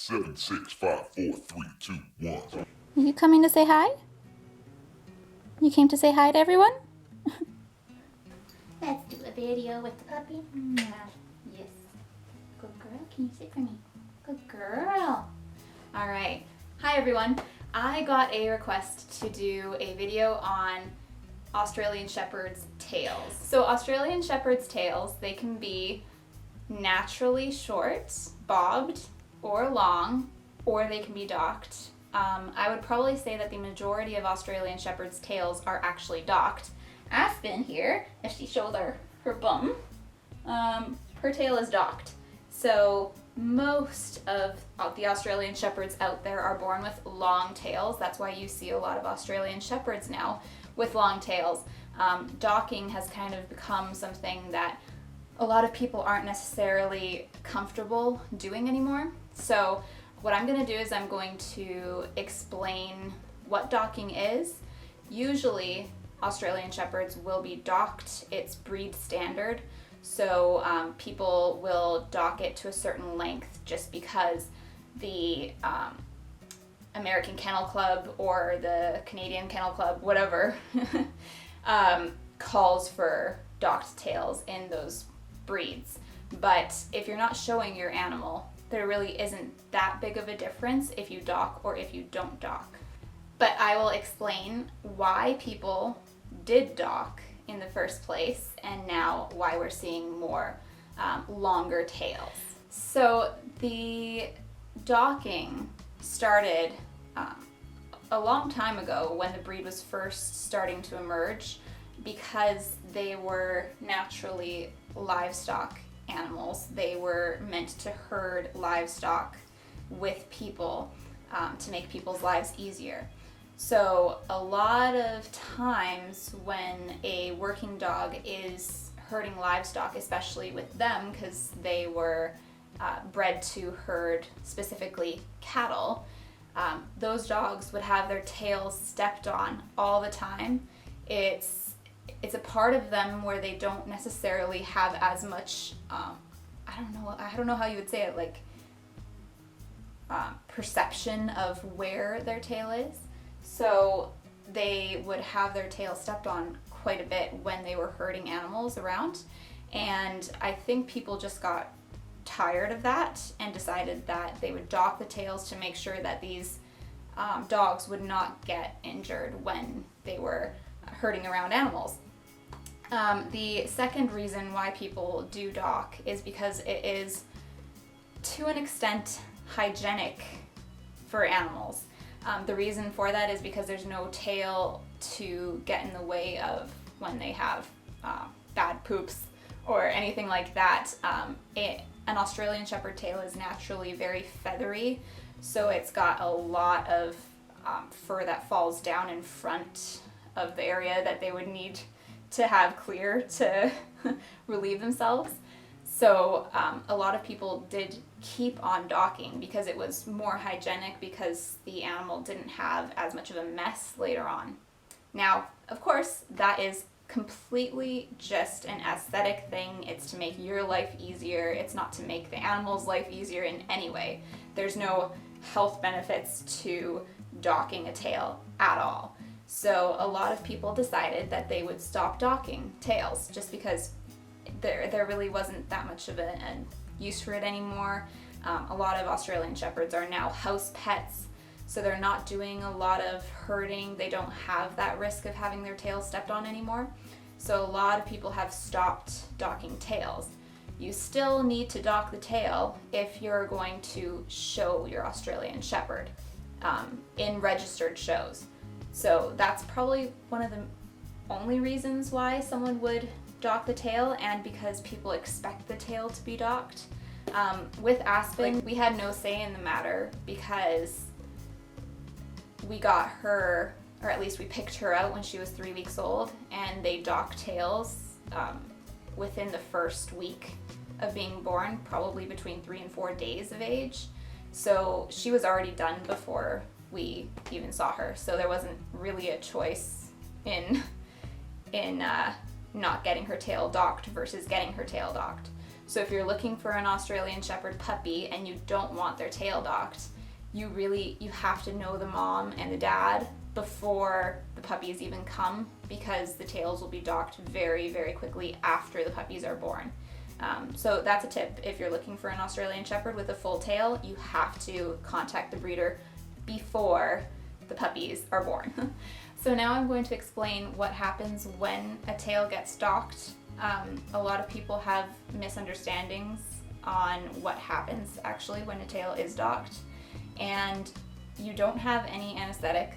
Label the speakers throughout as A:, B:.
A: 7, 6, 5, 4, 3, 2, 1.
B: Are you coming to say hi? You came to say hi to everyone? Let's do a video with the puppy. Yes. Good girl. Can you sit for me? Good girl. All right. Hi, everyone. I got a request to do a video on Australian Shepherd's tails. So Australian Shepherd's tails, they can be naturally short, bobbed, or long, or they can be docked. I would probably say that the majority of Australian Shepherd's tails are actually docked. Aspen here, as she shows her bum, her tail is docked. So most of the Australian Shepherds out there are born with long tails. That's why you see a lot of Australian Shepherds now with long tails. Docking has kind of become something that a lot of people aren't necessarily comfortable doing anymore. So what I'm going to do is I'm going to explain what docking is. Usually Australian Shepherds will be docked. It's breed standard. So people will dock it to a certain length just because the American Kennel Club or the Canadian Kennel Club, whatever, calls for docked tails in those breeds. But if you're not showing your animal, there really isn't that big of a difference if you dock or if you don't dock. But I will explain why people did dock in the first place and now why we're seeing more longer tails. So the docking started a long time ago when the breed was first starting to emerge because they were naturally livestock animals. They were meant to herd livestock with people to make people's lives easier. So a lot of times when a working dog is herding livestock, especially with them because they were bred to herd specifically cattle, those dogs would have their tails stepped on all the time. It's a part of them where they don't necessarily have as much, I don't know how you would say it, like perception of where their tail is. So they would have their tail stepped on quite a bit when they were herding animals around. And I think people just got tired of that and decided that they would dock the tails to make sure that these dogs would not get injured when they were herding around animals. The second reason why people do dock is because it is, to an extent, hygienic for animals. The reason for that is because there's no tail to get in the way of when they have bad poops or anything like that. An Australian Shepherd tail is naturally very feathery, so it's got a lot of fur that falls down in front of the area that they would need to have clear to relieve themselves. So a lot of people did keep on docking because it was more hygienic, because the animal didn't have as much of a mess later on. Now, of course, that is completely just an aesthetic thing. It's to make your life easier. It's not to make the animal's life easier in any way. There's no health benefits to docking a tail at all. So a lot of people decided that they would stop docking tails just because there really wasn't that much of a use for it anymore. A lot of Australian Shepherds are now house pets, so they're not doing a lot of herding. They don't have that risk of having their tails stepped on anymore. So a lot of people have stopped docking tails. You still need to dock the tail if you're going to show your Australian Shepherd in registered shows. So that's probably one of the only reasons why someone would dock the tail, and because people expect the tail to be docked. With Aspen, we had no say in the matter because we got her, or at least we picked her out when she was 3 weeks old, and they dock tails within the first week of being born, probably between 3 and 4 days of age. So she was already done before we even saw her. So there wasn't really a choice in not getting her tail docked versus getting her tail docked. So if you're looking for an Australian Shepherd puppy and you don't want their tail docked, you have to know the mom and the dad before the puppies even come, because the tails will be docked very, very quickly after the puppies are born. So that's a tip. If you're looking for an Australian Shepherd with a full tail, you have to contact the breeder before the puppies are born. So now I'm going to explain what happens when a tail gets docked. A lot of people have misunderstandings on what happens actually when a tail is docked, and you don't have any anesthetic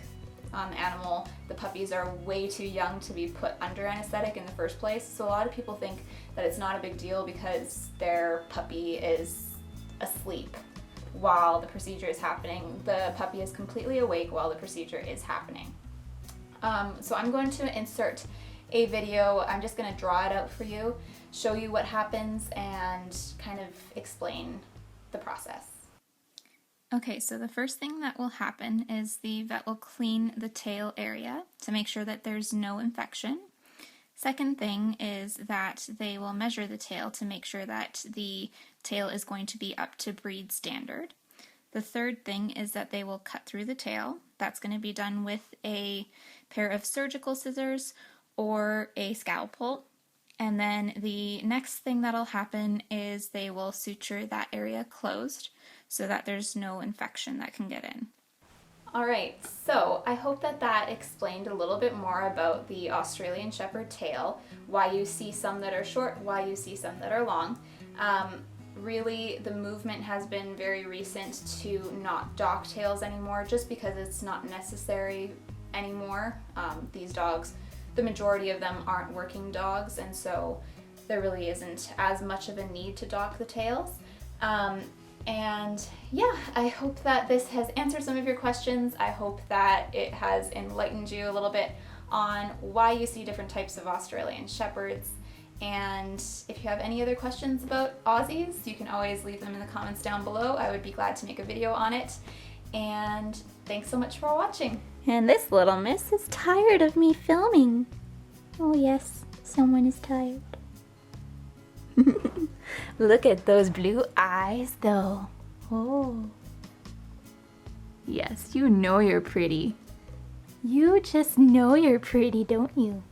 B: on the animal. The puppies are way too young to be put under anesthetic in the first place, so a lot of people think that it's not a big deal because their puppy is asleep while the procedure is happening. The puppy is completely awake while the procedure is happening. So I'm going to insert a video. I'm just going to draw it out for you, show you what happens, and kind of explain the process. Okay, so the first thing that will happen is the vet will clean the tail area to make sure that there's no infection. Second thing is that they will measure the tail to make sure that the tail is going to be up to breed standard. The third thing is that they will cut through the tail. That's going to be done with a pair of surgical scissors or a scalpel. And then the next thing that'll happen is they will suture that area closed so that there's no infection that can get in. Alright, so I hope that explained a little bit more about the Australian Shepherd tail, why you see some that are short, why you see some that are long. Really, the movement has been very recent to not dock tails anymore, just because it's not necessary anymore. These dogs, the majority of them aren't working dogs, and so there really isn't as much of a need to dock the tails. And yeah, I hope that this has answered some of your questions. I hope that it has enlightened you a little bit on why you see different types of Australian Shepherds. And if you have any other questions about Aussies, you can always leave them in the comments down below. I would be glad to make a video on it. And thanks so much for watching.
C: And this little miss is tired of me filming. Oh yes, someone is tired. Look at those blue eyes though. Oh. Yes, you know you're pretty. You just know you're pretty, don't you?